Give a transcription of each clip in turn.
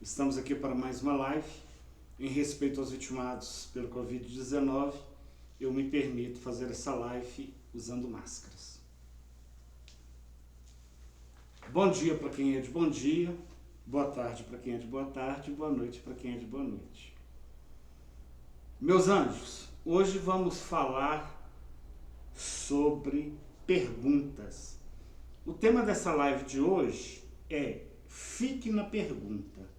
Estamos aqui para mais uma live. Em respeito aos vitimados pelo Covid-19, eu me permito fazer essa live usando máscaras. Bom dia para quem é de bom dia, boa tarde para quem é de boa tarde, boa noite para quem é de boa noite. Meus anjos, hoje vamos falar sobre perguntas. O tema dessa live de hoje é Fique na Pergunta.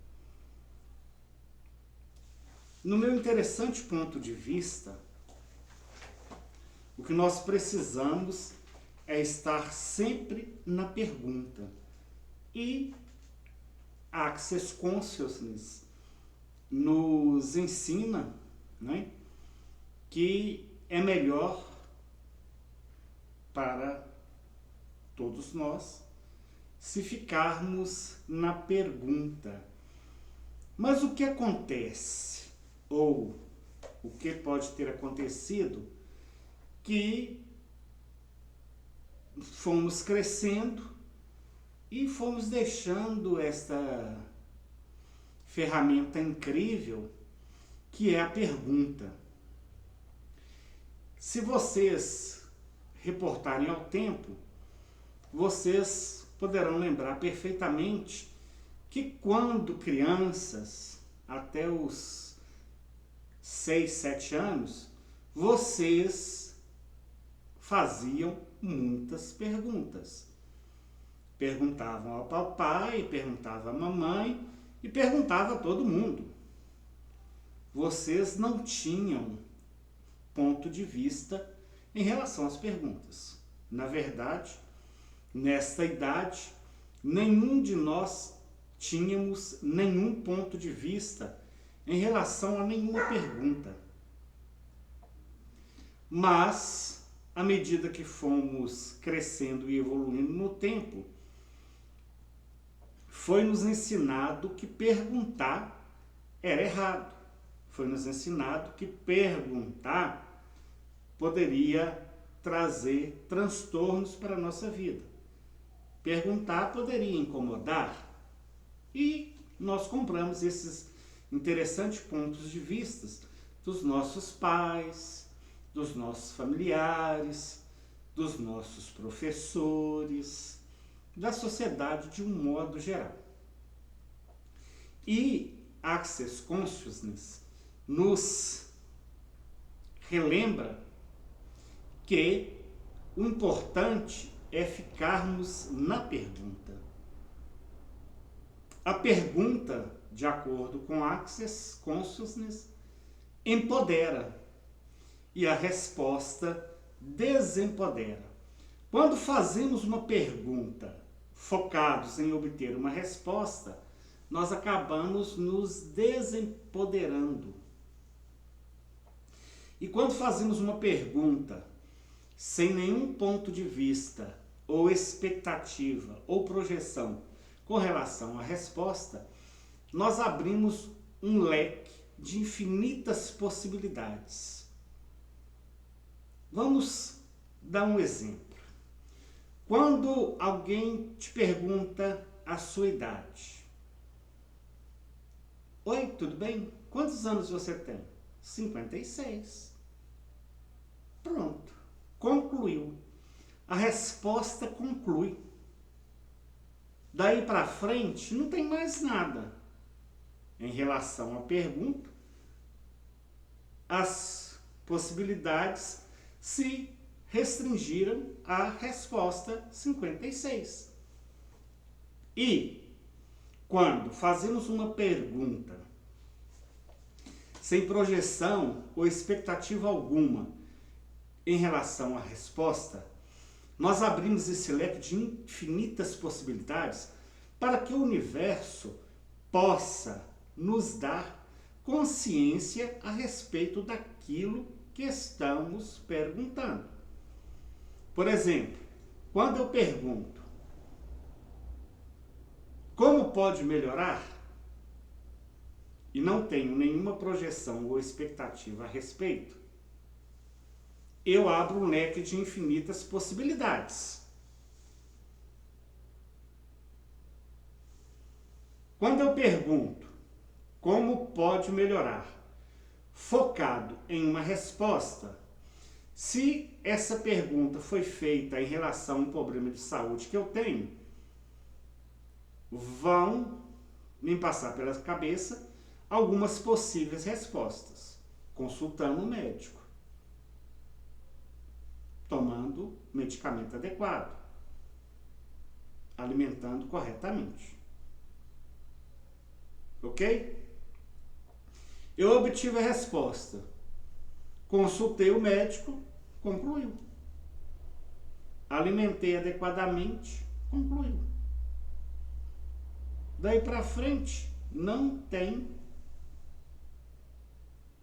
No meu interessante ponto de vista, o que nós precisamos é estar sempre na pergunta. E a Access Consciousness nos ensina, né, que é melhor para todos nós se ficarmos na pergunta. Mas o que acontece? Ou o que pode ter acontecido, que fomos crescendo e fomos deixando esta ferramenta incrível que é a pergunta. Se vocês reportarem ao tempo, vocês poderão lembrar perfeitamente que quando crianças, até os 6, 7 anos, vocês faziam muitas perguntas. Perguntavam ao papai, perguntavam à mamãe e perguntavam a todo mundo. Vocês não tinham ponto de vista em relação às perguntas. Na verdade, nesta idade, nenhum de nós tínhamos nenhum ponto de vista em relação a nenhuma pergunta. Mas, à medida que fomos crescendo e evoluindo no tempo, foi nos ensinado que perguntar era errado. Foi nos ensinado que perguntar poderia trazer transtornos para a nossa vida. Perguntar poderia incomodar. E nós compramos esses interessantes pontos de vista dos nossos pais, dos nossos familiares, dos nossos professores, da sociedade de um modo geral. E Access Consciousness nos relembra que o importante é ficarmos na pergunta. A pergunta, de acordo com Access Consciousness, empodera e a resposta desempodera. Quando fazemos uma pergunta focados em obter uma resposta, nós acabamos nos desempoderando. E quando fazemos uma pergunta sem nenhum ponto de vista, ou expectativa, ou projeção com relação à resposta, nós abrimos um leque de infinitas possibilidades. Vamos dar um exemplo. Quando alguém te pergunta a sua idade. Oi, tudo bem? Quantos anos você tem? 56. Pronto. Concluiu. A resposta conclui. Daí para frente, não tem mais nada. Em relação à pergunta, as possibilidades se restringiram à resposta 56. E quando fazemos uma pergunta sem projeção ou expectativa alguma em relação à resposta, nós abrimos esse leque de infinitas possibilidades para que o universo possa nos dar consciência a respeito daquilo que estamos perguntando. Por exemplo, quando eu pergunto, como pode melhorar? E não tenho nenhuma projeção ou expectativa a respeito, eu abro um leque de infinitas possibilidades. Quando eu pergunto, como pode melhorar, focado em uma resposta. Se essa pergunta foi feita em relação a um problema de saúde que eu tenho, vão me passar pela cabeça algumas possíveis respostas, consultando o médico, tomando medicamento adequado, alimentando corretamente. Ok? Eu obtive a resposta. Consultei o médico, concluiu. Alimentei adequadamente, concluiu. Daí para frente, não tem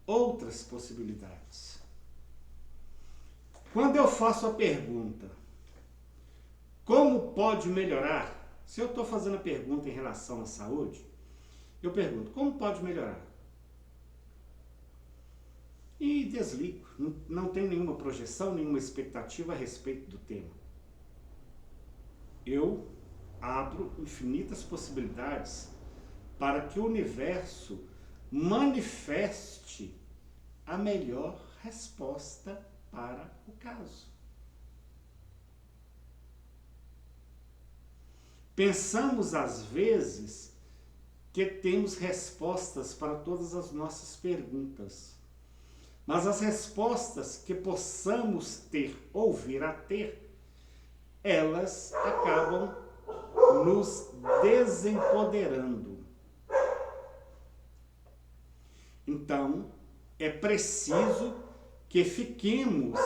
outras possibilidades. Quando eu faço a pergunta, como pode melhorar? Se eu estou fazendo a pergunta em relação à saúde, eu pergunto, como pode melhorar? E desligo. Não tenho nenhuma projeção, nenhuma expectativa a respeito do tema. Eu abro infinitas possibilidades para que o universo manifeste a melhor resposta para o caso. Pensamos às vezes que temos respostas para todas as nossas perguntas, mas as respostas que possamos ter ou vir a ter, elas acabam nos desempoderando. Então, é preciso que fiquemos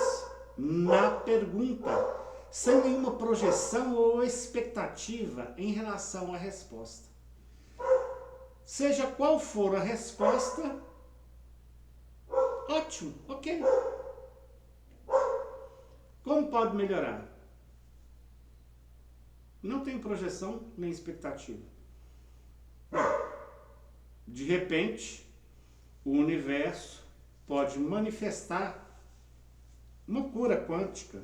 na pergunta, sem nenhuma projeção ou expectativa em relação à resposta. Seja qual for a resposta, ótimo, ok. Como pode melhorar? Não tem projeção nem expectativa. De repente, o universo pode manifestar uma cura quântica.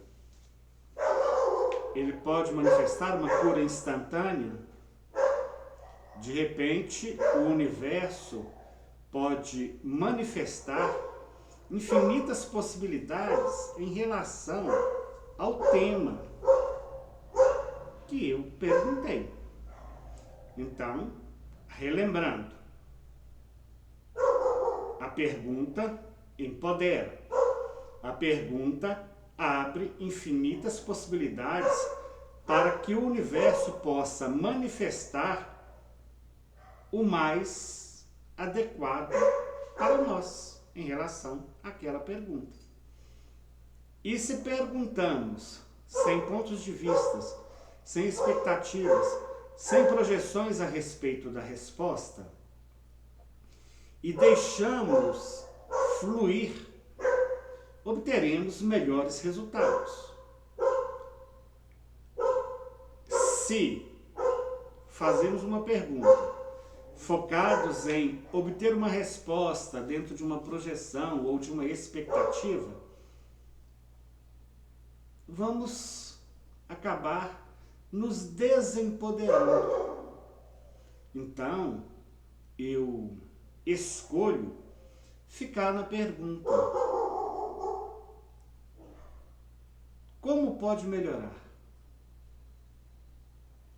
Ele pode manifestar uma cura instantânea. De repente, o universo pode manifestar infinitas possibilidades em relação ao tema que eu perguntei. Então, relembrando, a pergunta empodera. A pergunta abre infinitas possibilidades para que o universo possa manifestar o mais adequado para nós em relação àquela pergunta. E se perguntamos sem pontos de vista, sem expectativas, sem projeções a respeito da resposta, e deixamos fluir, obteremos melhores resultados. Se fazemos uma pergunta, focados em obter uma resposta dentro de uma projeção ou de uma expectativa, vamos acabar nos desempoderando. Então, eu escolho ficar na pergunta: como pode melhorar?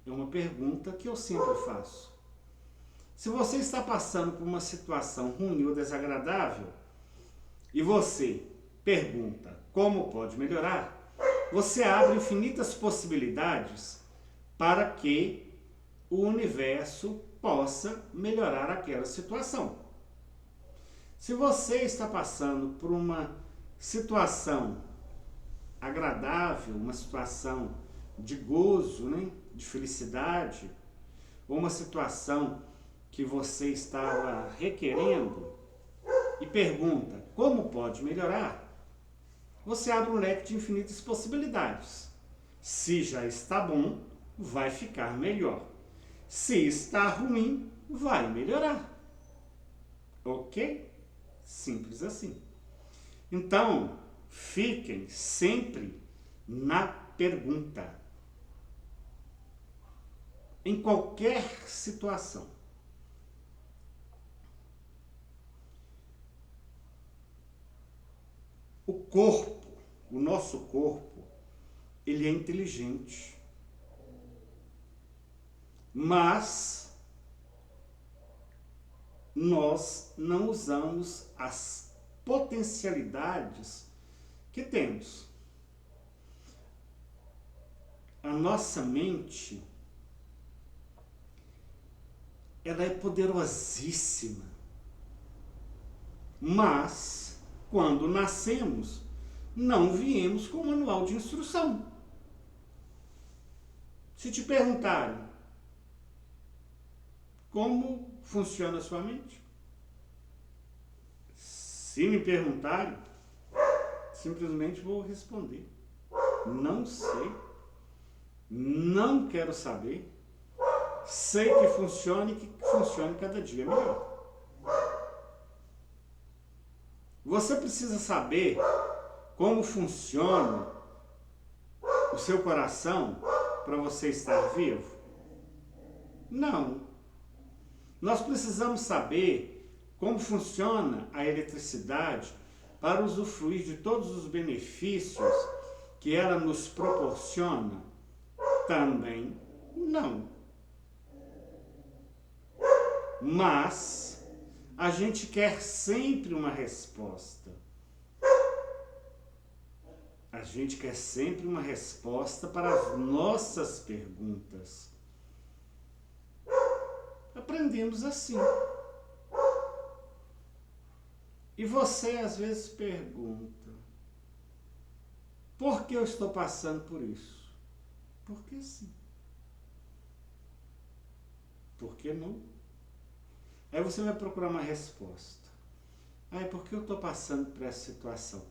É uma pergunta que eu sempre faço. Se você está passando por uma situação ruim ou desagradável e você pergunta como pode melhorar, você abre infinitas possibilidades para que o universo possa melhorar aquela situação. Se você está passando por uma situação agradável, uma situação de gozo, né, de felicidade, ou uma situação que você estava requerendo e pergunta como pode melhorar, você abre um leque de infinitas possibilidades. Se já está bom, vai ficar melhor. Se está ruim, vai melhorar. Ok? Simples assim. Então, fiquem sempre na pergunta. Em qualquer situação. corpo, o nosso corpo, ele é inteligente. Mas nós não usamos as potencialidades que temos. A nossa mente, ela é poderosíssima. Mas, quando nascemos, não viemos com manual de instrução. Se te perguntarem como funciona a sua mente, se me perguntarem, simplesmente vou responder: não sei, não quero saber, sei que funcione e que funcione cada dia melhor. Você precisa saber como funciona o seu coração para você estar vivo? Não. Nós precisamos saber como funciona a eletricidade para usufruir de todos os benefícios que ela nos proporciona? Também não. Mas a gente quer sempre uma resposta. A gente quer sempre uma resposta para as nossas perguntas. Aprendemos assim. E você às vezes pergunta: por que eu estou passando por isso? Porque sim. Por que não? Aí você vai procurar uma resposta. Por que eu estou passando por essa situação?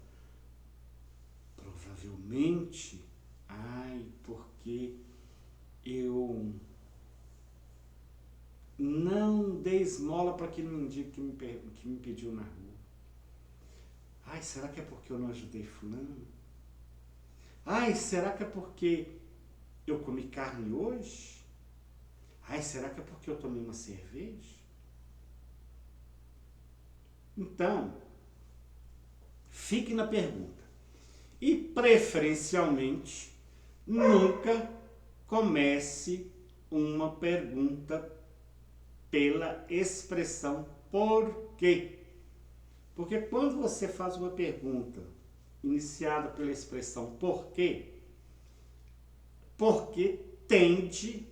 Provavelmente, porque eu não dei esmola para aquele mendigo que me pediu na rua. Será que é porque eu não ajudei fulano? Será que é porque eu comi carne hoje? Será que é porque eu tomei uma cerveja? Então, fique na pergunta. E, preferencialmente, nunca comece uma pergunta pela expressão por quê. Porque quando você faz uma pergunta iniciada pela expressão por quê, porque tende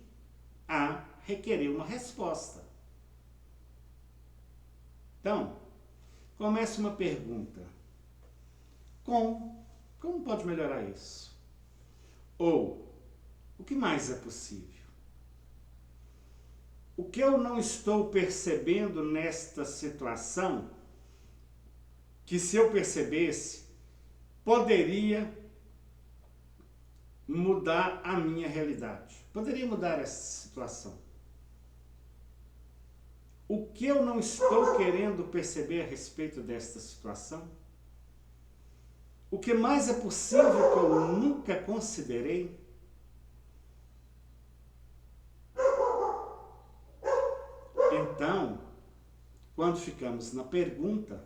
a requerer uma resposta. Então, comece uma pergunta. Como pode melhorar isso? Ou, o que mais é possível? O que eu não estou percebendo nesta situação, que se eu percebesse, poderia mudar a minha realidade? Poderia mudar essa situação? O que eu não estou querendo perceber a respeito desta situação? O que mais é possível que eu nunca considerei? Então, quando ficamos na pergunta,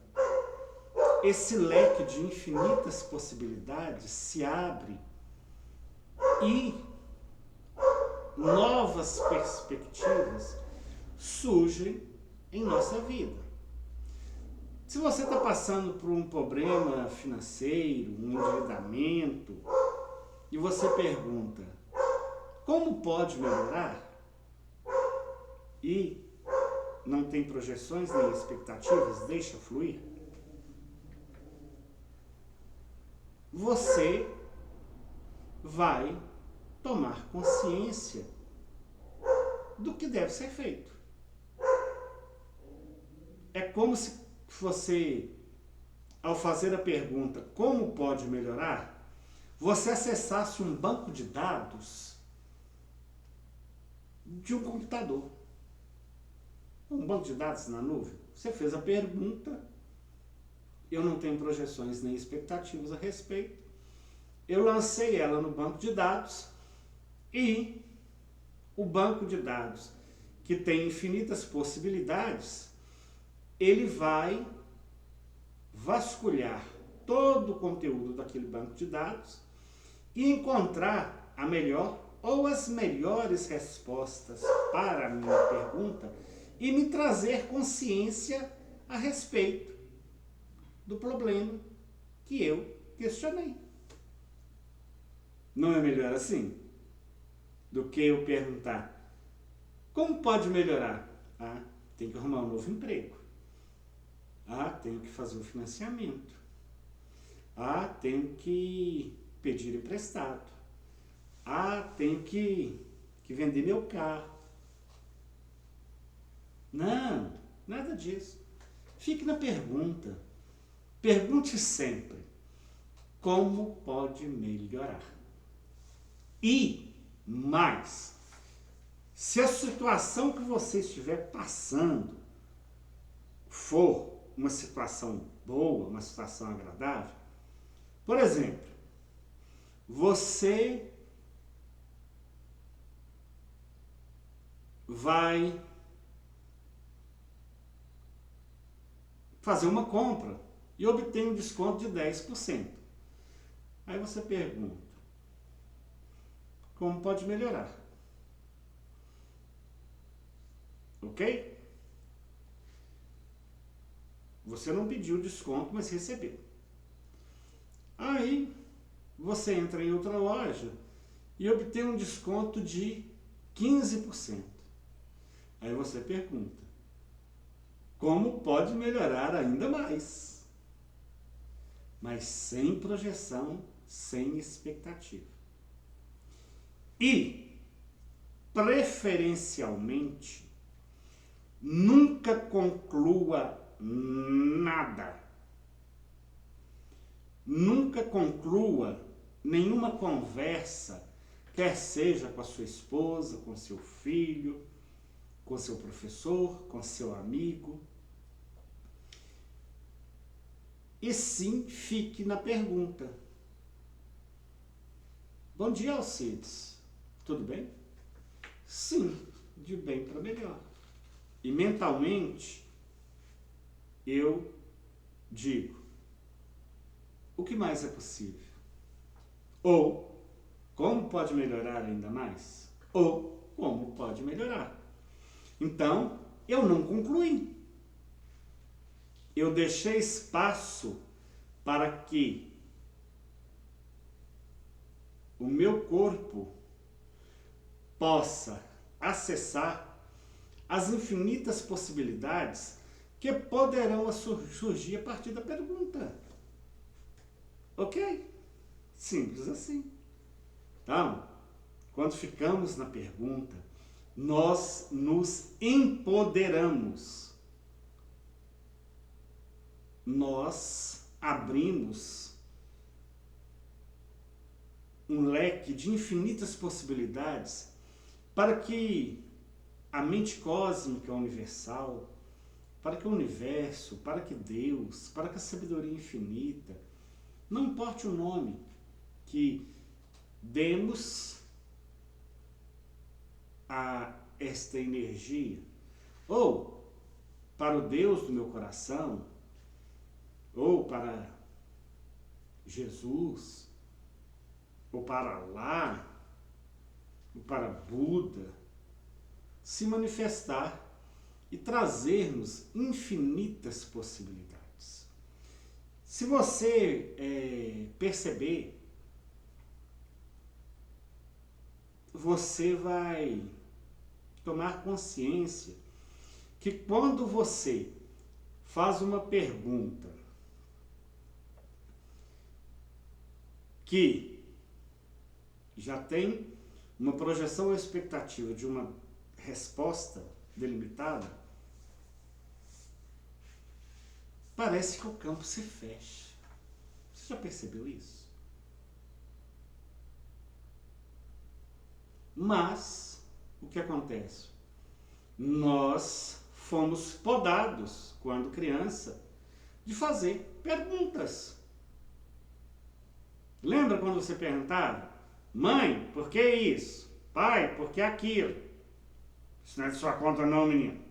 esse leque de infinitas possibilidades se abre e novas perspectivas surgem em nossa vida. Se você está passando por um problema financeiro, um endividamento, e você pergunta: como pode melhorar? E não tem projeções nem expectativas, deixa fluir. Você vai tomar consciência do que deve ser feito. É como se você, ao fazer a pergunta como pode melhorar, você acessasse um banco de dados de um computador. Um banco de dados na nuvem. Você fez a pergunta, eu não tenho projeções nem expectativas a respeito, eu lancei ela no banco de dados e o banco de dados, que tem infinitas possibilidades, ele vai vasculhar todo o conteúdo daquele banco de dados e encontrar a melhor ou as melhores respostas para a minha pergunta e me trazer consciência a respeito do problema que eu questionei. Não é melhor assim? Do que eu perguntar, como pode melhorar? Ah, tem que arrumar um novo emprego. Ah, tenho que fazer um financiamento. Ah, tenho que pedir emprestado. Ah, tenho que vender meu carro. Não, nada disso. Fique na pergunta. Pergunte sempre, como pode melhorar? E mais, se a situação que você estiver passando for uma situação boa, uma situação agradável, por exemplo, você vai fazer uma compra e obtém um desconto de 10%. Aí você pergunta, como pode melhorar? Ok? Você não pediu desconto, mas recebeu. Aí você entra em outra loja e obtém um desconto de 15%. Aí você pergunta, como pode melhorar ainda mais? Mas sem projeção, sem expectativa. E, preferencialmente, nunca conclua nada. Nunca conclua nenhuma conversa, quer seja com a sua esposa, com seu filho, com seu professor, com seu amigo. E sim, fique na pergunta. Bom dia, Alcides. Tudo bem? Sim, de bem para melhor. E mentalmente, eu digo, o que mais é possível? Ou, como pode melhorar ainda mais? Ou, como pode melhorar? Então, eu não concluí. Eu deixei espaço para que o meu corpo possa acessar as infinitas possibilidades que poderão surgir a partir da pergunta. Ok? Simples assim. Então, quando ficamos na pergunta, nós nos empoderamos. Nós abrimos um leque de infinitas possibilidades para que a mente cósmica universal, para que o universo, para que Deus, para que a sabedoria infinita, não importe o nome que demos a esta energia, ou para o Deus do meu coração, ou para Jesus, ou para Allah, ou para Buda, se manifestar e trazermos infinitas possibilidades. Se você perceber, você vai tomar consciência que quando você faz uma pergunta que já tem uma projeção ou expectativa de uma resposta delimitada, parece que o campo se fecha. Você já percebeu isso? Mas, o que acontece? Nós fomos podados, quando criança, de fazer perguntas. Lembra quando você perguntava? Mãe, por que isso? Pai, por que aquilo? Isso não é de sua conta não, menino.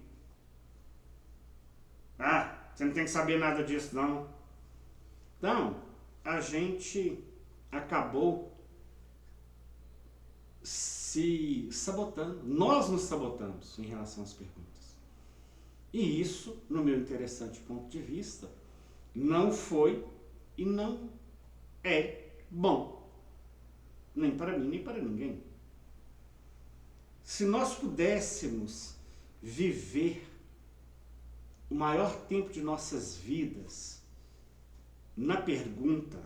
Ah, você não tem que saber nada disso não. Então, a gente acabou se sabotando. Nós nos sabotamos em relação às perguntas. E isso, no meu interessante ponto de vista, não foi e não é bom. Nem para mim, nem para ninguém. Se nós pudéssemos viver o maior tempo de nossas vidas na pergunta,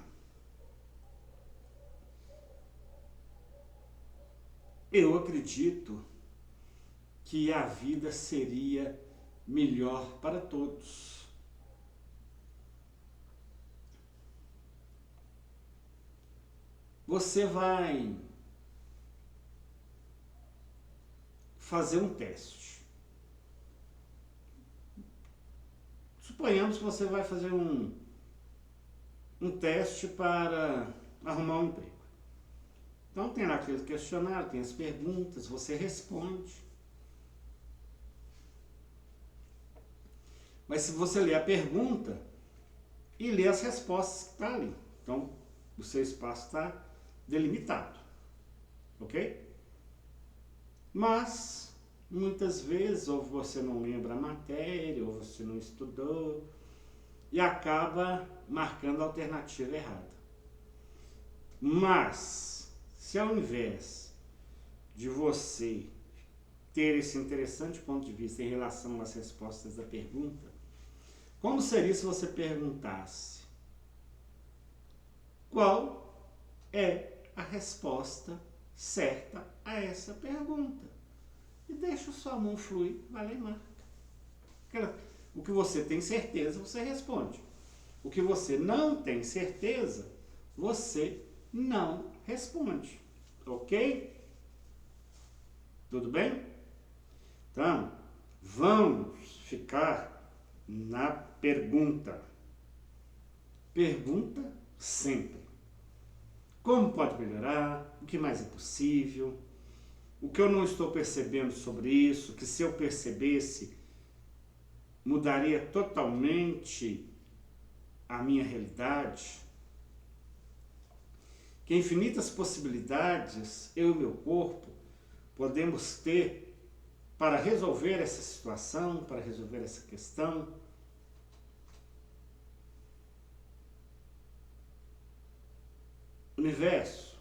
eu acredito que a vida seria melhor para todos. Você vai fazer um teste. Suponhamos que você vai fazer um teste para arrumar um emprego. Então tem lá aquele questionário, tem as perguntas, você responde. Mas se você ler a pergunta e ler as respostas que estão ali, então o seu espaço está delimitado, ok? Mas muitas vezes ou você não lembra a matéria, ou você não estudou e acaba marcando a alternativa errada. Mas se ao invés de você ter esse interessante ponto de vista em relação às respostas da pergunta, como seria se você perguntasse qual é a resposta certa a essa pergunta? E deixa sua mão fluir, vai lá e marca. O que você tem certeza, você responde. O que você não tem certeza, você não responde. Ok? Tudo bem? Então, vamos ficar na pergunta. Pergunta sempre. Como pode melhorar? O que mais é possível? O que eu não estou percebendo sobre isso, que se eu percebesse, mudaria totalmente a minha realidade? Que infinitas possibilidades eu e meu corpo podemos ter para resolver essa situação, para resolver essa questão. Universo,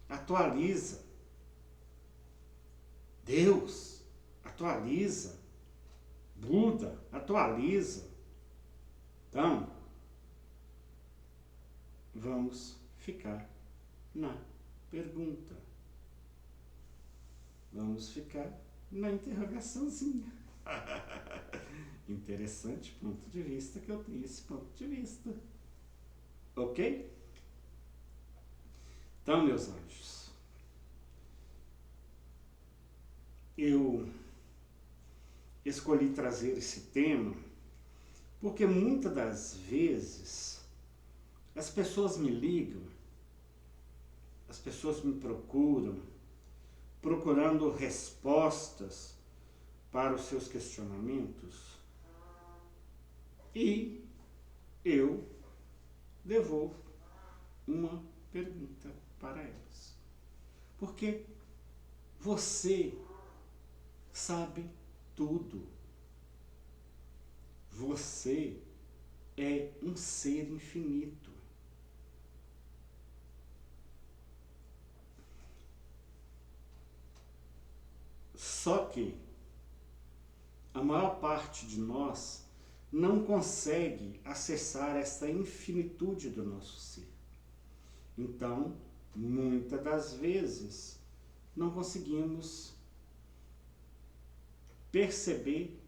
atualiza. Deus, atualiza. Buda, atualiza. Então, vamos ficar na pergunta. Vamos ficar na interrogaçãozinha. Interessante ponto de vista que eu tenho esse ponto de vista. Ok? Então, meus anjos, eu escolhi trazer esse tema porque muitas das vezes as pessoas me ligam, as pessoas me procuram, procurando respostas para os seus questionamentos, e eu devolvo uma pergunta para elas. Porque você sabe tudo. Você é um ser infinito. Só que a maior parte de nós não consegue acessar essa infinitude do nosso ser. Então, muitas das vezes, não conseguimos perceber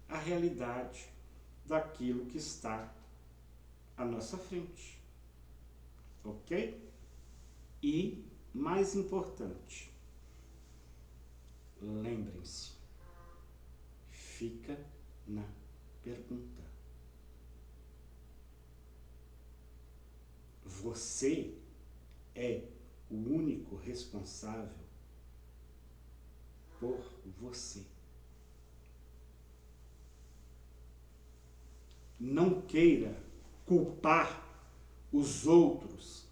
a realidade daquilo que está à nossa frente. Ok? E, mais importante, lembrem-se, fica na pergunta. Você é o único responsável por você. Não queira culpar os outros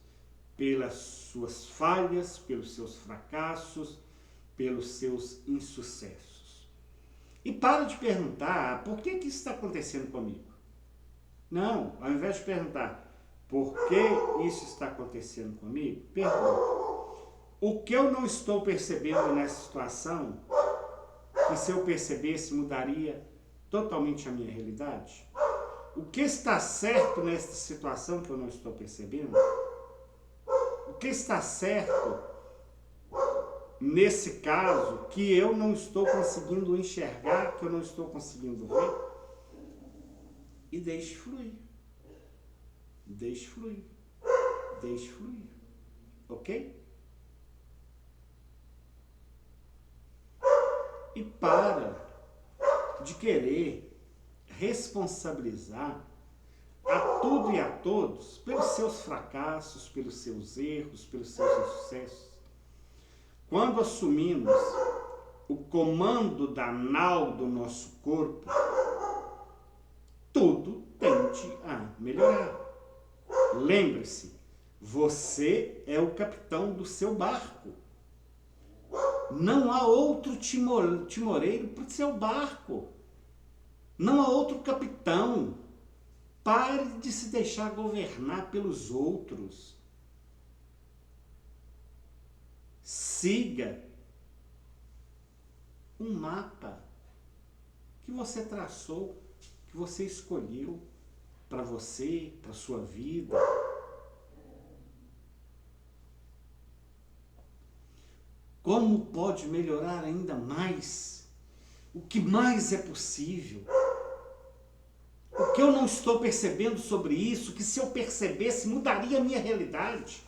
pelas suas falhas, pelos seus fracassos, pelos seus insucessos. E para de perguntar, por que isso está acontecendo comigo? Não, ao invés de perguntar, por que isso está acontecendo comigo? Pergunta, o que eu não estou percebendo nessa situação, que se eu percebesse mudaria totalmente a minha realidade? O que está certo nessa situação que eu não estou percebendo? O que está certo nesse caso que eu não estou conseguindo enxergar, que eu não estou conseguindo ver? E deixe fluir. Deixe fluir. Deixe fluir. Ok? E para de querer responsabilizar a tudo e a todos pelos seus fracassos, pelos seus erros, pelos seus insucessos. Quando assumimos o comando da nau do nosso corpo, tudo tende a melhorar. Lembre-se, você é o capitão do seu barco. Não há outro timoreiro para o seu barco. Não há outro capitão. Pare de se deixar governar pelos outros. Siga um mapa que você traçou, que você escolheu para você, para sua vida. Como pode melhorar ainda mais? O que mais é possível? O que eu não estou percebendo sobre isso, que se eu percebesse mudaria a minha realidade?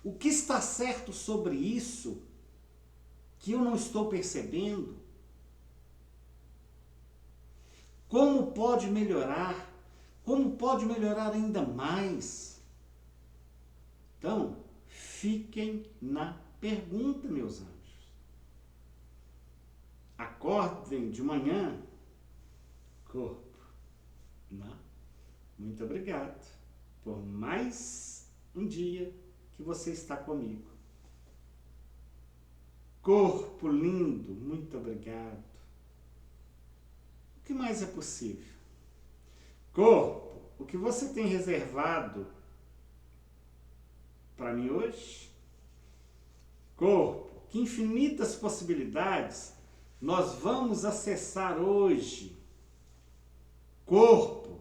O que está certo sobre isso que eu não estou percebendo? Como pode melhorar? Como pode melhorar ainda mais? Então, fiquem na pergunta, meus anjos. Acordem de manhã, corpo. Muito obrigado por mais um dia que você está comigo. Corpo lindo, muito obrigado. O que mais é possível? Corpo, o que você tem reservado para mim hoje? Corpo, que infinitas possibilidades nós vamos acessar hoje. Corpo,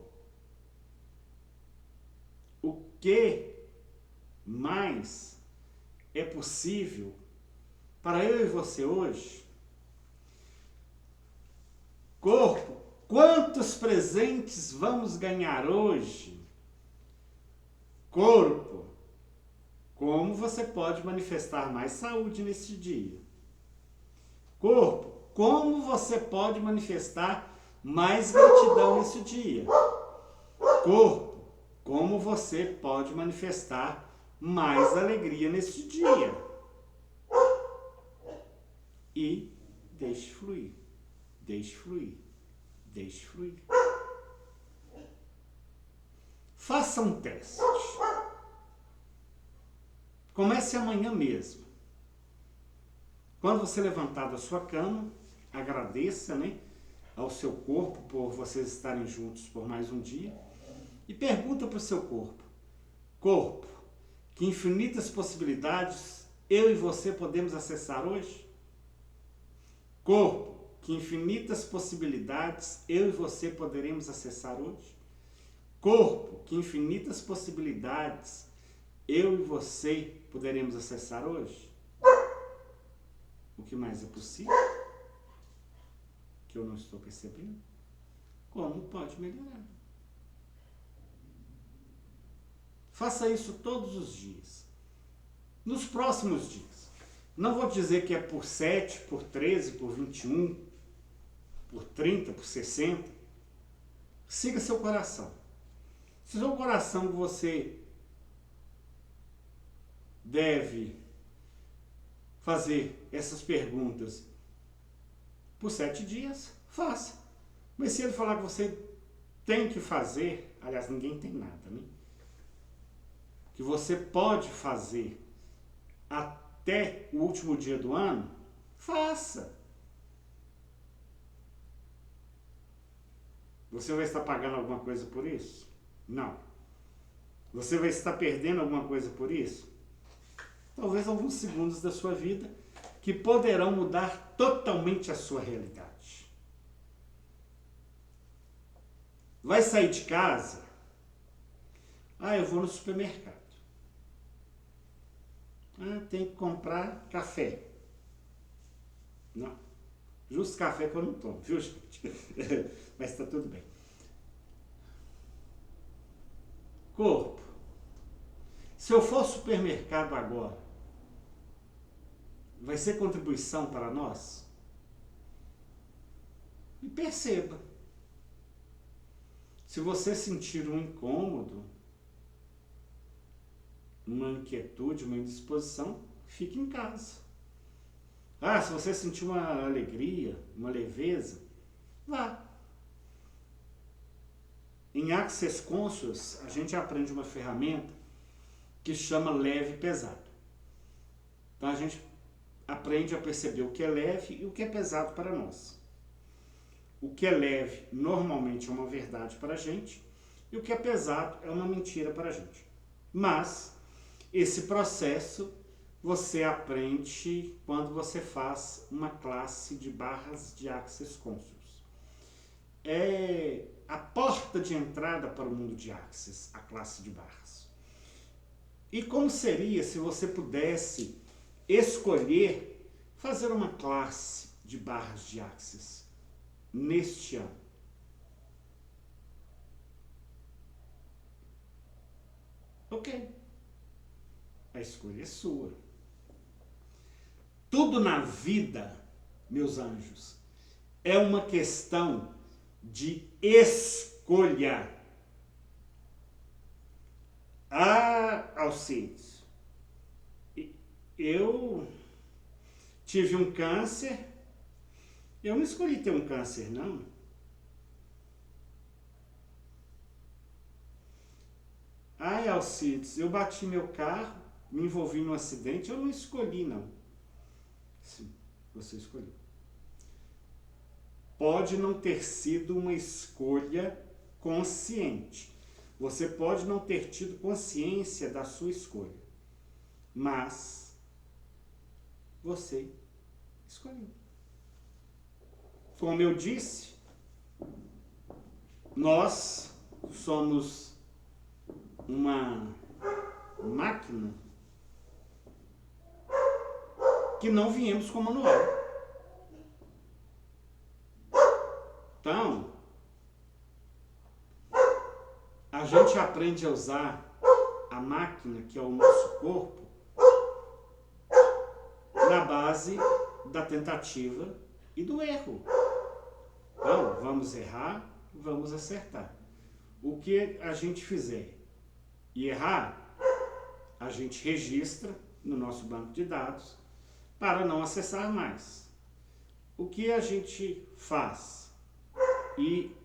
o que mais é possível para eu e você hoje? Corpo, quantos presentes vamos ganhar hoje? Corpo, como você pode manifestar mais saúde nesse dia? Corpo, como você pode manifestar mais gratidão nesse dia? Corpo, como você pode manifestar mais alegria nesse dia? E deixe fluir, deixe fluir, deixe fluir. Faça um teste. Comece amanhã mesmo. Quando você levantar da sua cama, agradeça, ao seu corpo por vocês estarem juntos por mais um dia e pergunta para o seu corpo: corpo, que infinitas possibilidades eu e você podemos acessar hoje? Corpo, que infinitas possibilidades eu e você poderemos acessar hoje? Corpo, que infinitas possibilidades eu e você poderemos acessar hoje? O que mais é possível? Que eu não estou percebendo? Como pode melhorar? Faça isso todos os dias. Nos próximos dias. Não vou dizer que é por 7, por 13, por 21, por 30, por 60. Siga seu coração. Se o seu coração você deve fazer essas perguntas por 7 dias, faça. Mas se ele falar que você tem que fazer, aliás, ninguém tem nada, né? Que você pode fazer até o último dia do ano, faça. Você vai estar pagando alguma coisa por isso? Não. Você vai estar perdendo alguma coisa por isso? Talvez alguns segundos da sua vida que poderão mudar totalmente a sua realidade. Vai sair de casa? Eu vou no supermercado. Tem que comprar café. Não. Justo café que eu não tomo, viu, gente? Mas está tudo bem. Corpo. Se eu for ao supermercado agora, vai ser contribuição para nós? E perceba. Se você sentir um incômodo, uma inquietude, uma indisposição, fique em casa. Se você sentir uma alegria, uma leveza, vá. Em Access Conscious, a gente aprende uma ferramenta que chama leve e pesado. Então a gente aprende a perceber o que é leve e o que é pesado para nós. O que é leve normalmente é uma verdade para a gente e o que é pesado é uma mentira para a gente. Mas esse processo você aprende quando você faz uma classe de barras de Access Conscious. É a porta de entrada para o mundo de Access, a classe de barras. E como seria se você pudesse escolher fazer uma classe de barras de Access neste ano? Ok. A escolha é sua. Tudo na vida, meus anjos, é uma questão de escolha. Alcides, eu tive um câncer, eu não escolhi ter um câncer, não. Alcides, eu bati meu carro, me envolvi num acidente, eu não escolhi, não. Sim, você escolheu. Pode não ter sido uma escolha consciente. Você pode não ter tido consciência da sua escolha. Mas você escolheu. Como eu disse, nós somos uma máquina que não viemos com manual. Então, a gente aprende a usar a máquina, que é o nosso corpo, na base da tentativa e do erro. Então, vamos errar, vamos acertar. O que a gente fizer e errar, a gente registra no nosso banco de dados para não acessar mais. O que a gente faz e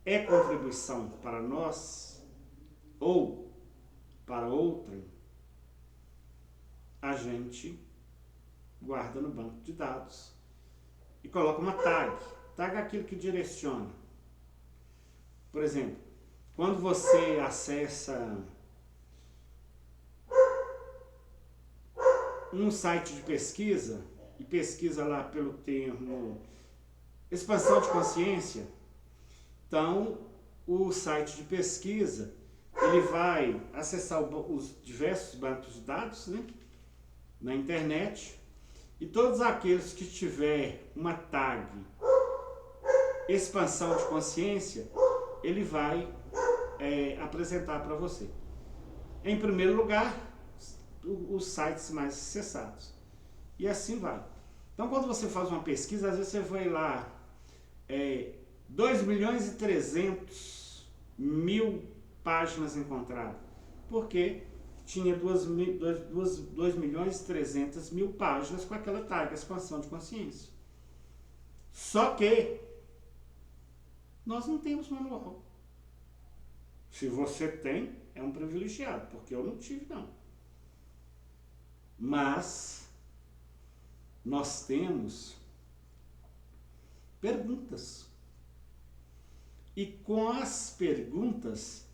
é contribuição para nós ou para outrem, a gente guarda no banco de dados e coloca uma tag. Tag é aquilo que direciona. Por exemplo, quando você acessa um site de pesquisa e pesquisa lá pelo termo expansão de consciência, então o site de pesquisa ele vai acessar os diversos bancos de dados, né, na internet, e todos aqueles que tiver uma tag expansão de consciência, ele vai apresentar para você. Em primeiro lugar, os sites mais acessados. E assim vai. Então, quando você faz uma pesquisa, às vezes você vai lá, 2.300.000 páginas encontradas. Porque tinha 2.300.000 páginas com aquela tag, expansão de consciência. Só que nós não temos manual. Se você tem, é um privilegiado, porque eu não tive, não. Mas nós temos perguntas. E com as perguntas,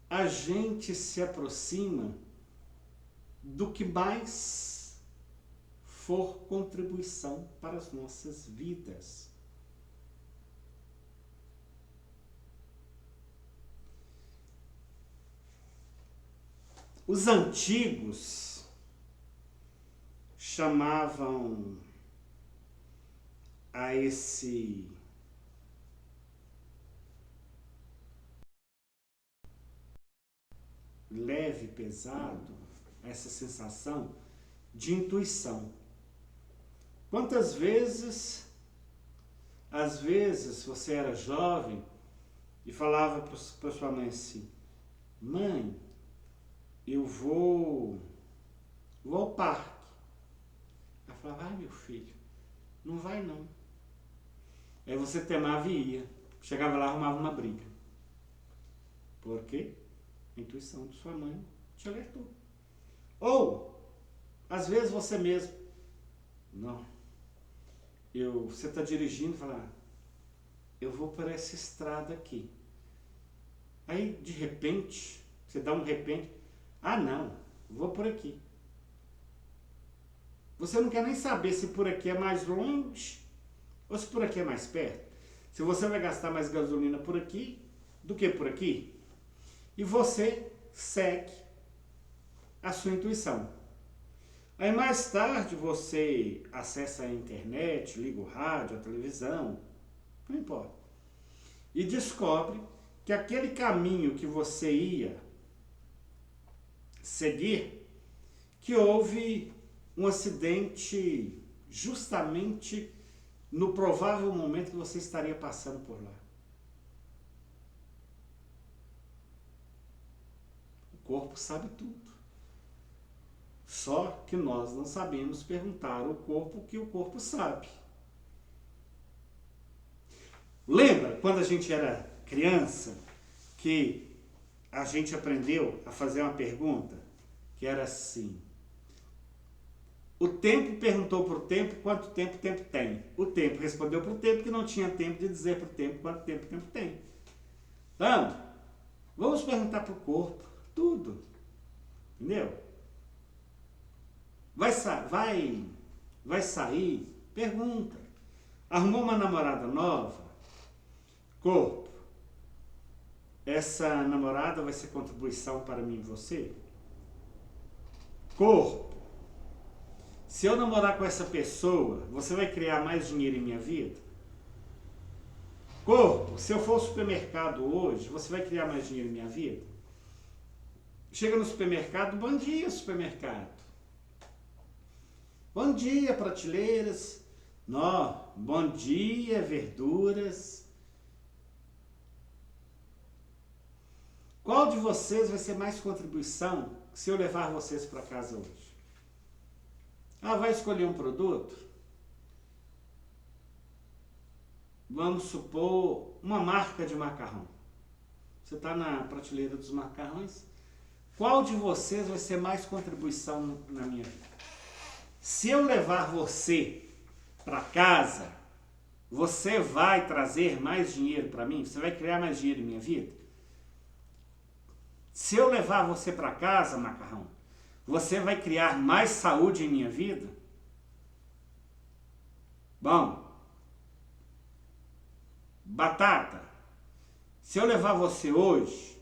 a gente se aproxima do que mais for contribuição para as nossas vidas. Os antigos chamavam a esse leve, pesado, essa sensação de intuição. Quantas vezes, às vezes, você era jovem e falava para sua mãe assim: mãe, eu vou ao parque. Ela falava: ai, meu filho, não vai não. Aí você temava e ia. Chegava lá, arrumava uma briga. Por quê? A intuição de sua mãe te alertou. Ou, às vezes você mesmo, não, você está dirigindo e fala: eu vou por essa estrada aqui. Aí, de repente, você dá um repente: ah, não, vou por aqui. Você não quer nem saber se por aqui é mais longe ou se por aqui é mais perto. Se você vai gastar mais gasolina por aqui do que por aqui. E você segue a sua intuição. Aí mais tarde você acessa a internet, liga o rádio, a televisão, não importa. E descobre que aquele caminho que você ia seguir, que houve um acidente justamente no provável momento que você estaria passando por lá. O corpo sabe tudo. Só que nós não sabemos perguntar ao corpo o que o corpo sabe. Lembra quando a gente era criança que a gente aprendeu a fazer uma pergunta que era assim: o tempo perguntou para o tempo quanto tempo o tempo tem. O tempo respondeu para o tempo que não tinha tempo de dizer para o tempo quanto tempo o tempo tem. Então, vamos perguntar para o corpo tudo. Entendeu? Vai sair? Pergunta. Arrumou uma namorada nova? Corpo, essa namorada vai ser contribuição para mim e você? Corpo, se eu namorar com essa pessoa, você vai criar mais dinheiro em minha vida? Corpo, se eu for ao supermercado hoje, você vai criar mais dinheiro em minha vida? Chega no supermercado: bom dia, supermercado. Bom dia, prateleiras. Bom dia, verduras. Qual de vocês vai ser mais contribuição se eu levar vocês para casa hoje? Vai escolher um produto? Vamos supor uma marca de macarrão. Você está na prateleira dos macarrões. Qual de vocês vai ser mais contribuição na minha vida? Se eu levar você para casa, você vai trazer mais dinheiro para mim? Você vai criar mais dinheiro em minha vida? Se eu levar você para casa, macarrão, você vai criar mais saúde em minha vida? Bom, batata, se eu levar você hoje,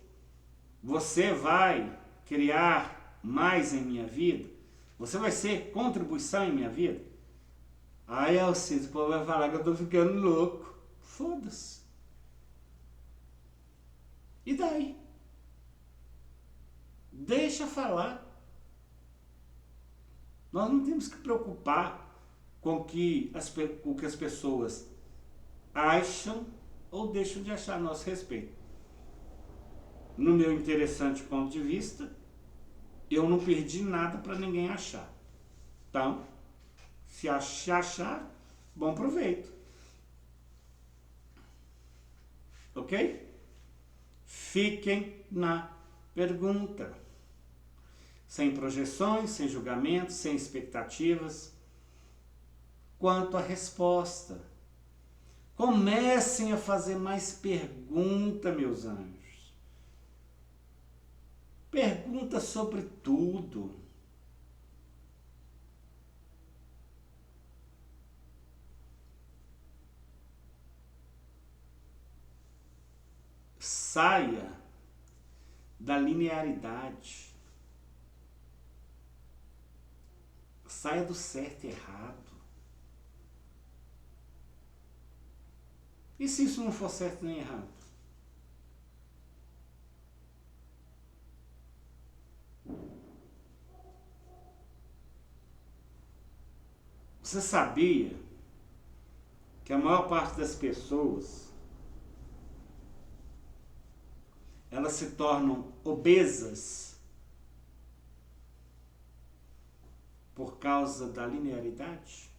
você vai criar mais em minha vida? Você vai ser contribuição em minha vida? Aí, Alcides, o povo vai falar que eu tô ficando louco. Foda-se. E daí? Deixa falar. Nós não temos que preocupar com o que as pessoas acham ou deixam de achar a nosso respeito. No meu interessante ponto de vista, eu não perdi nada para ninguém achar. Então, se achar, bom proveito. Ok? Fiquem na pergunta. Sem projeções, sem julgamentos, sem expectativas. Quanto à resposta, comecem a fazer mais pergunta, meus anjos. Pergunta sobre tudo. Saia da linearidade. Saia do certo e errado. E se isso não for certo nem errado? Você sabia que a maior parte das pessoas elas se tornam obesas por causa da linearidade?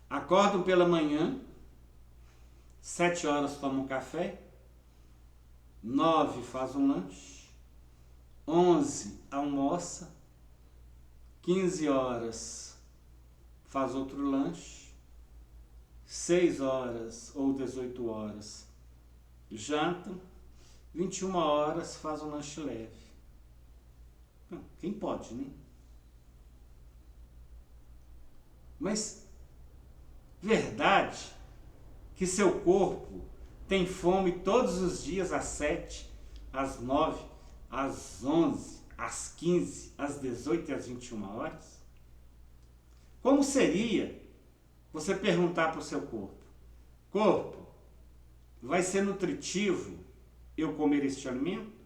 Acordam pela manhã, 7 horas tomam café, 9 faz um lanche, 11 almoça, 15 horas faz outro lanche, 6 horas ou 18 horas jantam, 21 horas faz um lanche leve. Quem pode, né? Mas verdade que seu corpo tem fome todos os dias às 7, às 9, às 11, às 15, às 18 e às 21 horas? Como seria você perguntar para o seu corpo: corpo, vai ser nutritivo eu comer este alimento?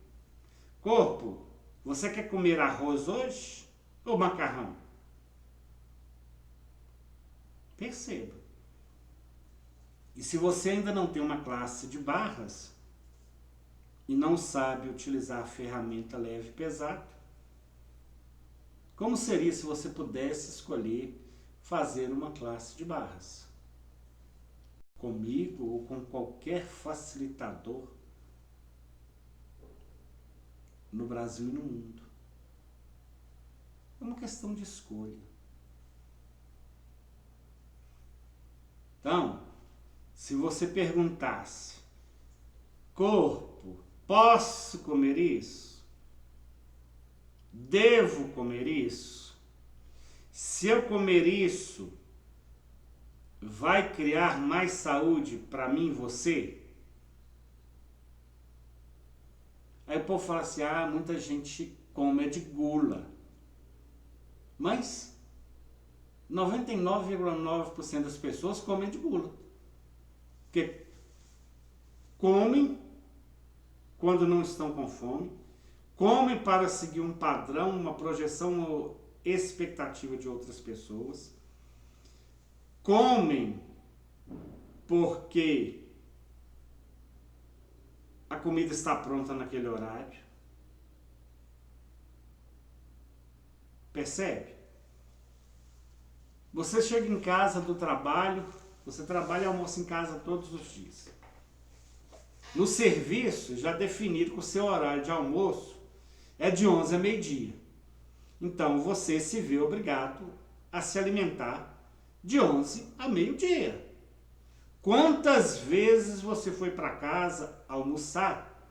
Corpo, você quer comer arroz hoje ou macarrão? Perceba. E se você ainda não tem uma classe de barras e não sabe utilizar a ferramenta leve e pesado, como seria se você pudesse escolher fazer uma classe de barras? Comigo ou com qualquer facilitador no Brasil e no mundo. É uma questão de escolha. Então, se você perguntasse: corpo, posso comer isso? Devo comer isso? Se eu comer isso, vai criar mais saúde para mim e você? Aí o povo fala assim: ah, muita gente come de gula. Mas 99,9% das pessoas comem de gula. Porque comem quando não estão com fome, comem para seguir um padrão, uma projeção ou expectativa de outras pessoas, comem porque a comida está pronta naquele horário. Percebe? Você chega em casa do trabalho, você trabalha e almoça em casa todos os dias. No serviço, já definido que o seu horário de almoço é de 11 a meio-dia. Então, você se vê obrigado a se alimentar de 11 a meio-dia. Quantas vezes você foi para casa almoçar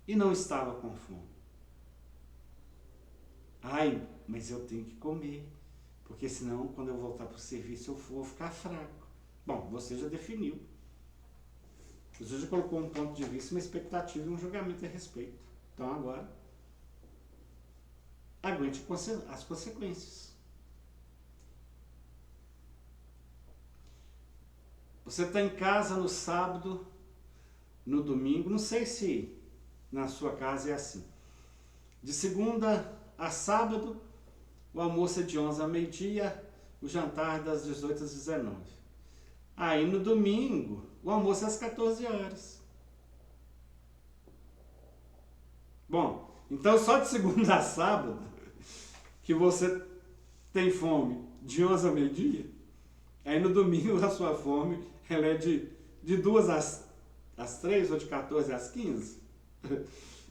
e não estava com fome? Ai, mas eu tenho que comer, porque senão quando eu voltar para o serviço eu vou ficar fraco. Bom, você já definiu. Você já colocou um ponto de vista, uma expectativa e um julgamento a respeito. Então agora, aguente as consequências. Você está em casa no sábado, no domingo, não sei se na sua casa é assim. De segunda a sábado, o almoço é de 11 a meio-dia, o jantar das 18 às 19. Aí no domingo, o almoço é às 14 horas. Bom, então só de segunda a sábado, que você tem fome de 11 a meio-dia, aí no domingo a sua fome ela é de De 2 às 3 ou de 14 às 15?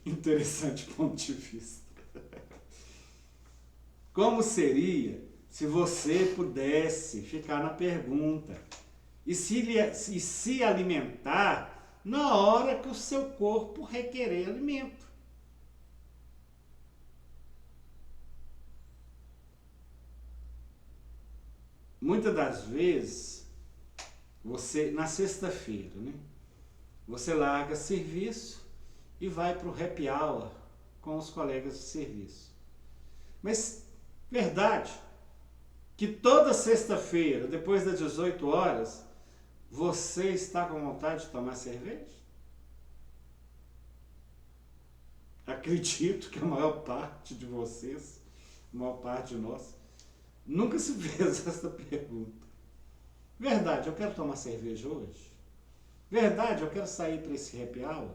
Interessante ponto de vista. Como seria se você pudesse ficar na pergunta e se alimentar na hora que o seu corpo requerer alimento? Muitas das vezes, você, na sexta-feira, né, você larga serviço e vai para o happy hour com os colegas de serviço. Mas, verdade, que toda sexta-feira, depois das 18 horas, você está com vontade de tomar cerveja? Acredito que a maior parte de vocês, a maior parte de nós, nunca se fez essa pergunta. Verdade, eu quero tomar cerveja hoje? Verdade, eu quero sair para esse happy hour?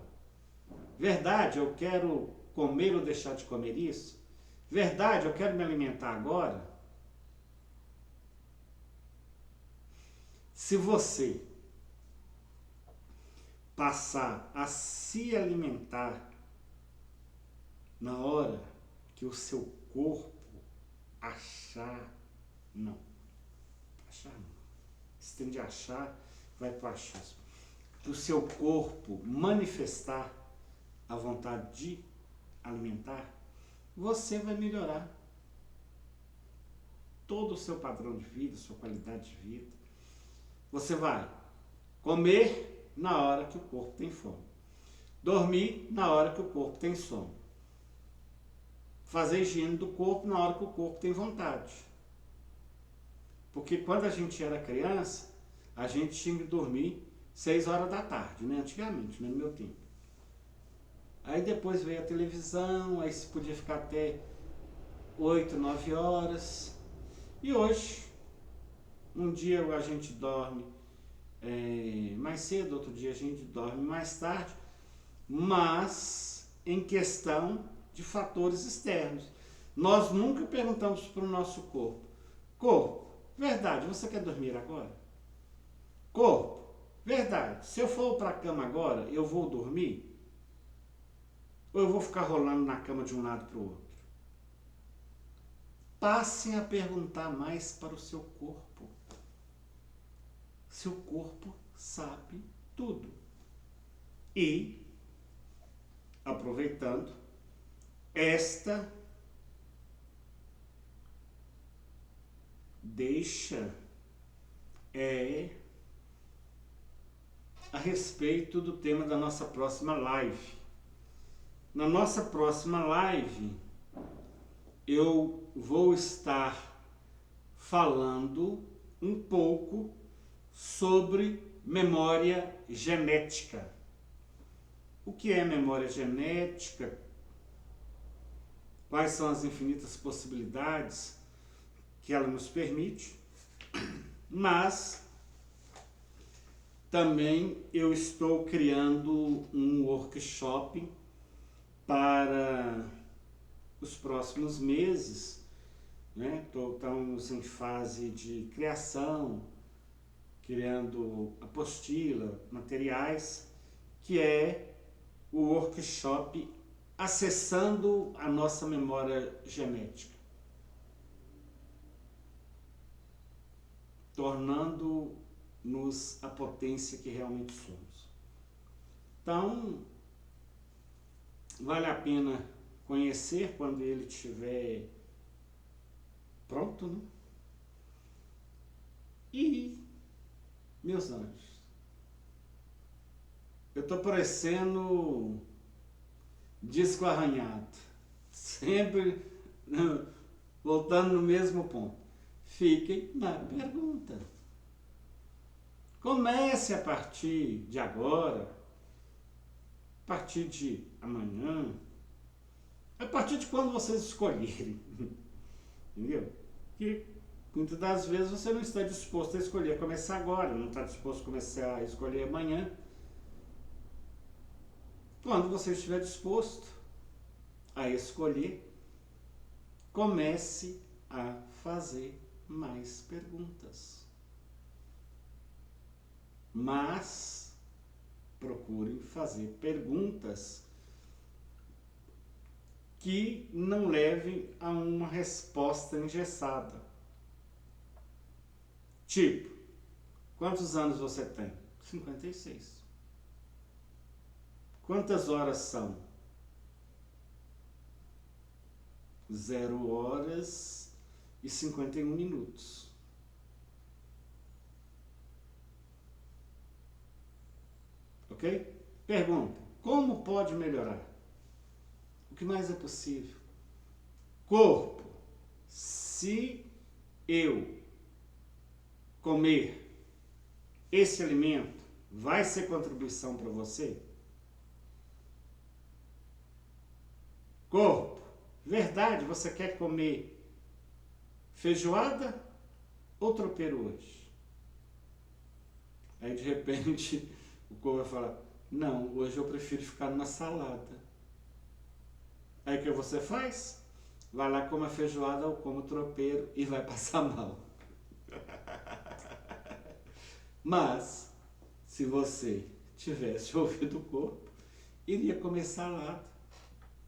Verdade, eu quero comer ou deixar de comer isso? Verdade, eu quero me alimentar agora? Se você passar a se alimentar na hora que o seu corpo achar não. Se tem de achar, vai para o achismo. O seu corpo manifestar a vontade de alimentar, você vai melhorar todo o seu padrão de vida, sua qualidade de vida. Você vai comer na hora que o corpo tem fome. Dormir na hora que o corpo tem sono. Fazer higiene do corpo na hora que o corpo tem vontade. Porque quando a gente era criança, a gente tinha que dormir 6 horas da tarde, né? Antigamente, né? No meu tempo. Aí depois veio a televisão, aí se podia ficar até 8, 9 horas. E hoje, um dia a gente dorme mais cedo, outro dia a gente dorme mais tarde, mas em questão de fatores externos. Nós nunca perguntamos para o nosso corpo, verdade, você quer dormir agora? Corpo, verdade, se eu for para a cama agora, eu vou dormir? Ou eu vou ficar rolando na cama de um lado para o outro? Passem a perguntar mais para o seu corpo. Seu corpo sabe tudo. E, aproveitando, esta deixa a respeito do tema da nossa próxima live. Na nossa próxima live, eu vou estar falando um pouco sobre memória genética. O que é memória genética? Quais são as infinitas possibilidades que ela nos permite? Mas também eu estou criando um workshop para os próximos meses, né? Estamos em fase de criação, criando apostila, materiais, que é o workshop acessando a nossa memória genética, tornando-nos a potência que realmente somos. Então, vale a pena conhecer quando ele estiver pronto, né? E, meus anjos, eu estou parecendo disco arranhado, sempre voltando no mesmo ponto. Fiquem na pergunta. Comece a partir de agora, a partir de amanhã, a partir de quando vocês escolherem. Entendeu? Que muitas das vezes você não está disposto a escolher começar agora, não está disposto a começar a escolher amanhã. Quando você estiver disposto a escolher, comece a fazer mais perguntas. Mas procurem fazer perguntas que não levem a uma resposta engessada. Tipo, quantos anos você tem? 56. Quantas horas são? 0h51. Ok? Pergunta: como pode melhorar? O que mais é possível? Corpo: se eu comer esse alimento, vai ser contribuição para você? Corpo: verdade, você quer comer feijoada ou tropeiro hoje? Aí de repente o corpo vai falar: não, hoje eu prefiro ficar numa salada. Aí o que você faz? Vai lá, come a feijoada ou come o tropeiro e vai passar mal. Mas, se você tivesse ouvido o corpo, iria comer salada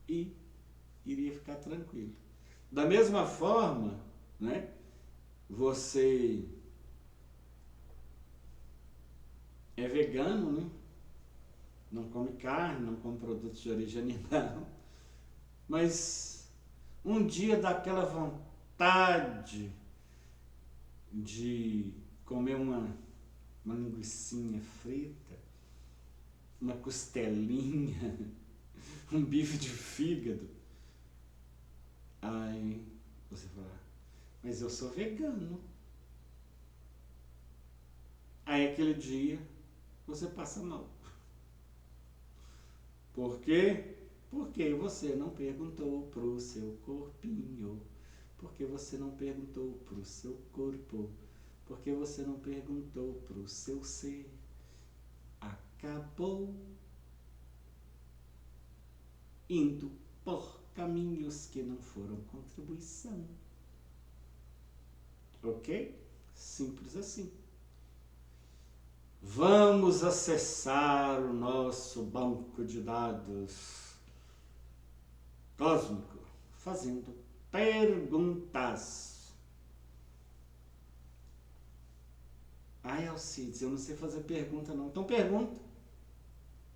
e iria ficar tranquilo. Da mesma forma, né, você é vegano, né? Não come carne, não come produtos de origem animal, mas um dia dá aquela vontade de comer uma linguicinha frita, uma costelinha, um bife de fígado. Aí você fala: mas eu sou vegano. Aí aquele dia você passa mal. Por quê? Porque você não perguntou pro seu corpinho. Porque você não perguntou pro seu corpo. Porque você não perguntou pro seu ser. Acabou indo por caminhos que não foram contribuição. Ok? Simples assim. Vamos acessar o nosso banco de dados cósmico fazendo perguntas. Ai, Alcides, eu não sei fazer pergunta não. Então pergunta.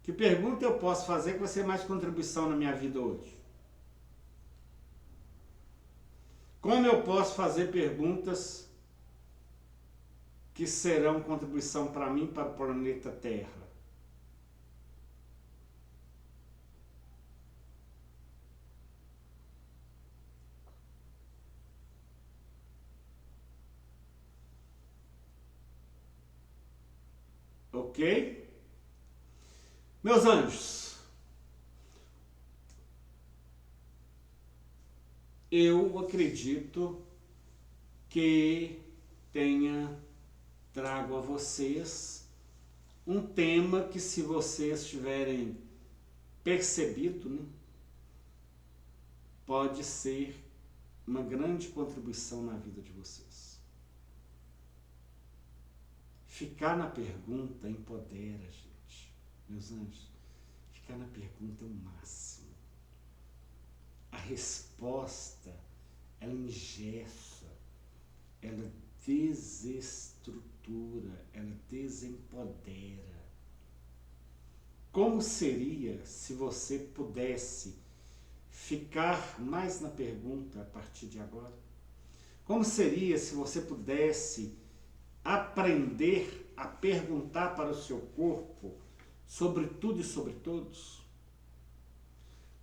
Que pergunta eu posso fazer que vai ser mais contribuição na minha vida hoje? Como eu posso fazer perguntas que serão contribuição para mim, para o planeta Terra? Ok? Meus anjos, eu acredito que trago a vocês um tema que, se vocês tiverem percebido, né, pode ser uma grande contribuição na vida de vocês. Ficar na pergunta empodera, gente. Meus anjos, ficar na pergunta é o máximo. A resposta, ela engessa, ela desestrutura, ela desempodera. Como seria se você pudesse ficar mais na pergunta a partir de agora? Como seria se você pudesse aprender a perguntar para o seu corpo sobre tudo e sobre todos?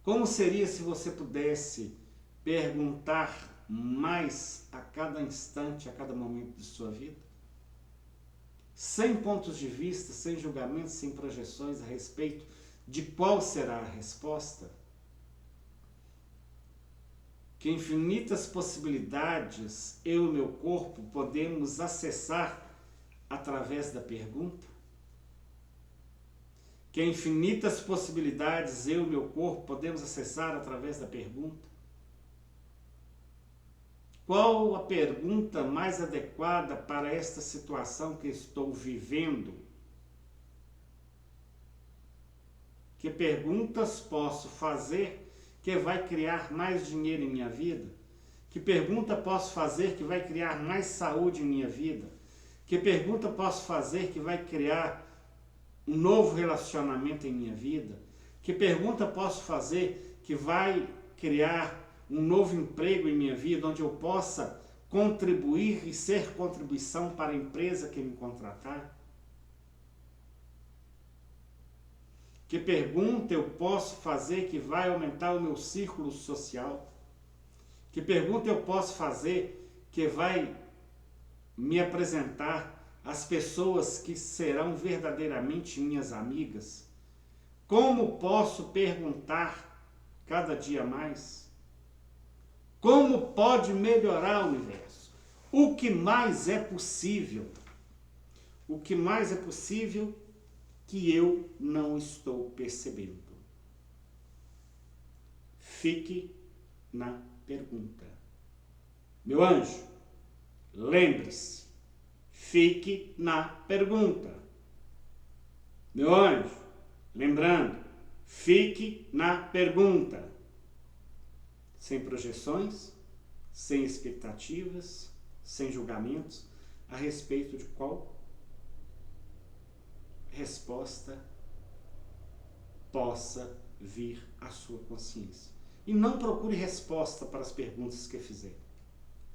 Como seria se você pudesse perguntar mais a cada instante, a cada momento de sua vida? Sem pontos de vista, sem julgamentos, sem projeções a respeito de qual será a resposta? Que infinitas possibilidades eu e meu corpo podemos acessar através da pergunta? Que infinitas possibilidades eu e meu corpo podemos acessar através da pergunta? Qual a pergunta mais adequada para esta situação que estou vivendo? Que perguntas posso fazer que vai criar mais dinheiro em minha vida? Que pergunta posso fazer que vai criar mais saúde em minha vida? Que pergunta posso fazer que vai criar um novo relacionamento em minha vida? Que pergunta posso fazer que vai criar um novo emprego em minha vida, onde eu possa contribuir e ser contribuição para a empresa que me contratar? Que pergunta eu posso fazer que vai aumentar o meu círculo social? Que pergunta eu posso fazer que vai me apresentar às pessoas que serão verdadeiramente minhas amigas? Como posso perguntar cada dia mais? Como pode melhorar o universo? O que mais é possível? O que mais é possível que eu não estou percebendo? Fique na pergunta. Meu anjo, lembre-se, fique na pergunta. Meu anjo, lembrando, fique na pergunta. Sem projeções, sem expectativas, sem julgamentos a respeito de qual resposta possa vir à sua consciência. E não procure resposta para as perguntas que fizer.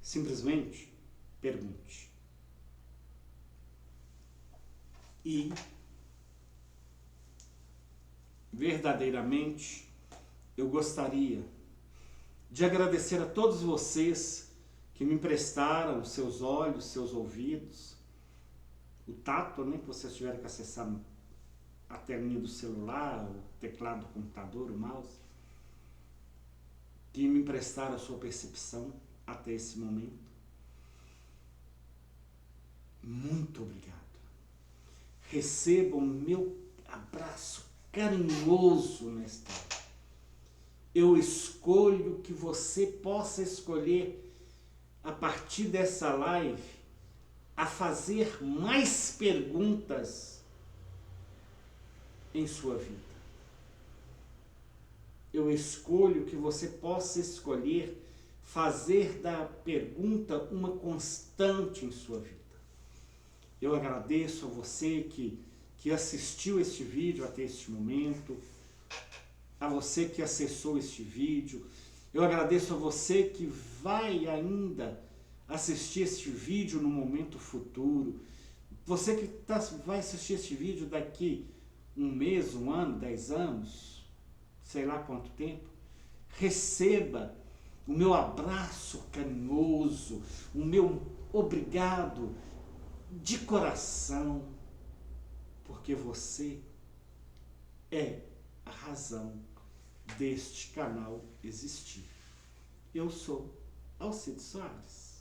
Simplesmente pergunte. E verdadeiramente eu gostaria de agradecer a todos vocês que me emprestaram seus olhos, seus ouvidos, o tato, né, que vocês tiveram que acessar a telinha do celular, o teclado do computador, o mouse, que me emprestaram a sua percepção até esse momento. Muito obrigado. Recebam meu abraço carinhoso nesta hora. Eu escolho que você possa escolher, a partir dessa live, a fazer mais perguntas em sua vida. Eu escolho que você possa escolher fazer da pergunta uma constante em sua vida. Eu agradeço a você que assistiu este vídeo até este momento, a você que acessou este vídeo. Eu agradeço a você que vai ainda assistir este vídeo no momento futuro. Você que vai assistir este vídeo daqui um mês, um ano, 10 anos, sei lá quanto tempo. Receba o meu abraço carinhoso, o meu obrigado de coração, porque você é a razão deste canal existir. Eu sou Alcides Soares.